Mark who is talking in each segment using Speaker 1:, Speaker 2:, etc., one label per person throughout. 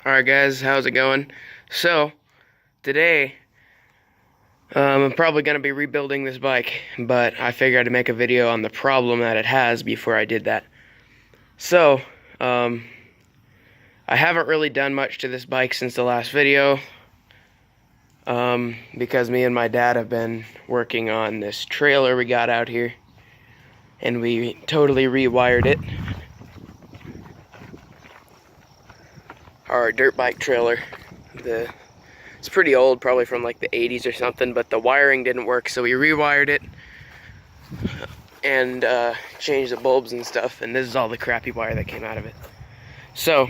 Speaker 1: Alright guys, how's it going? So, today, I'm probably going to be rebuilding this bike, but I figured I'd make a video on the problem that it has before I did that. So, I haven't really done much to this bike since the last video, because me and my dad have been working on this trailer we got out here, and we totally rewired it. Our dirt bike trailer. It's pretty old, probably from like the 80s or something, but the wiring didn't work, so we rewired it and changed the bulbs and stuff, and this is all the crappy wire that came out of it. So,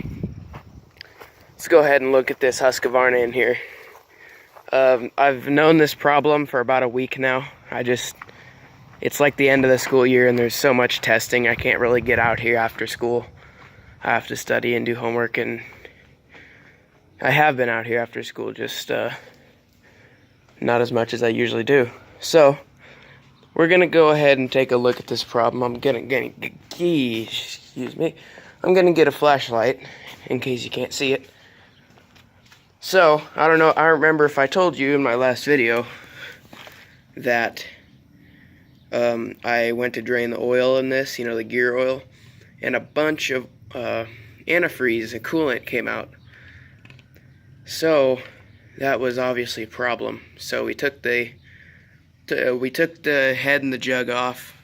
Speaker 1: let's go ahead and look at this Husqvarna in here. I've known this problem for about a week now. It's like the end of the school year and there's so much testing, I can't really get out here after school. I have to study and do homework, and I have been out here after school, just not as much as I usually do. So, we're gonna go ahead and take a look at this problem. I'm gonna get a flashlight in case you can't see it. So, I don't know, I remember if I told you in my last video that I went to drain the oil in this, you know, the gear oil, and a bunch of antifreeze and coolant came out. So that was obviously a problem. So we took the head and the jug off.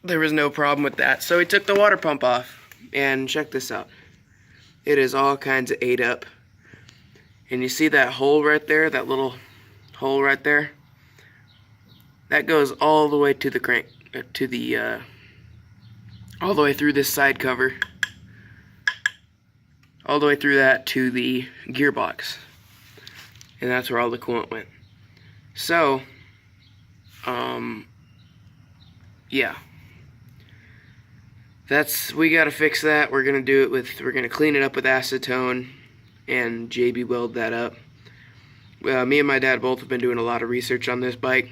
Speaker 1: There was no problem with that. So we took the water pump off, and check this out. It is all kinds of ate up. And you see that hole right there, that little hole right there? That goes all the way to the crank, all the way through this side cover. All the way through that to the gearbox, and that's where all the coolant went. So, yeah, we gotta fix that. We're gonna clean it up with acetone and JB weld that up. Me and my dad both have been doing a lot of research on this bike,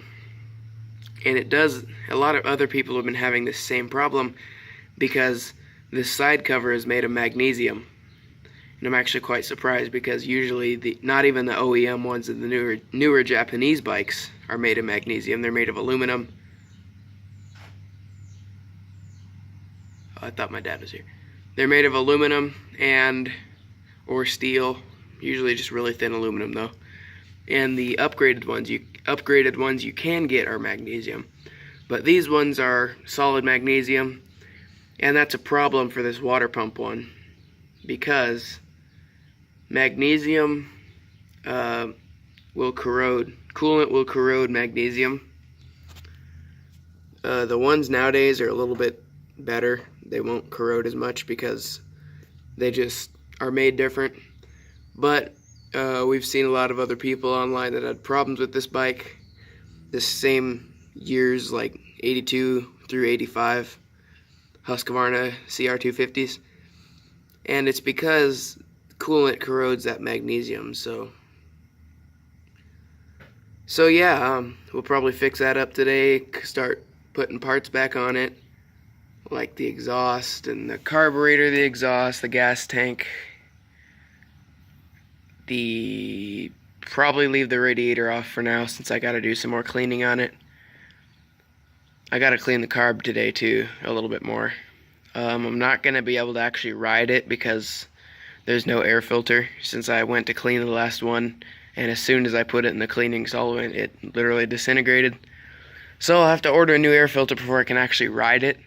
Speaker 1: and a lot of other people have been having this same problem because this side cover is made of magnesium. And I'm actually quite surprised, because usually not even the OEM ones of the newer Japanese bikes are made of magnesium. They're made of aluminum. Oh, I thought my dad was here. They're made of aluminum or steel, usually just really thin aluminum though. And the upgraded ones you can get are magnesium. But these ones are solid magnesium, and that's a problem for this water pump one, because magnesium will corrode. Coolant will corrode magnesium. The ones nowadays are a little bit better. They won't corrode as much because they just are made different. But we've seen a lot of other people online that had problems with this bike. This same years, like 82 through 85 Husqvarna cr250s. And it's because coolant corrodes that magnesium. So yeah, we'll probably fix that up today, start putting parts back on it, like the exhaust and the carburetor, the exhaust, the gas tank, probably leave the radiator off for now since I gotta do some more cleaning on it. I gotta clean the carb today too, a little bit more. I'm not gonna be able to actually ride it because there's no air filter, since I went to clean the last one, and as soon as I put it in the cleaning solvent, it literally disintegrated. So I'll have to order a new air filter before I can actually ride it.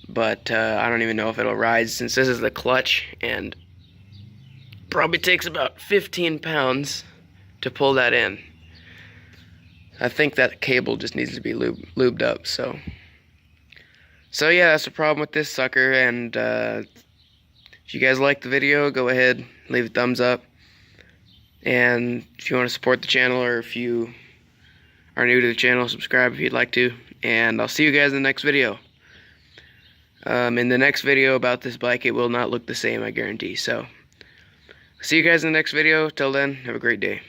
Speaker 1: But I don't even know if it'll ride, since this is the clutch, and probably takes about 15 pounds to pull that in. I think that cable just needs to be lubed up. So yeah, that's the problem with this sucker. And if you guys like the video, go ahead, leave a thumbs up. And if you want to support the channel, or if you are new to the channel, subscribe if you'd like to. And I'll see you guys in the next video. In the next video about this bike, it will not look the same, I guarantee. So, see you guys in the next video. Till then, have a great day.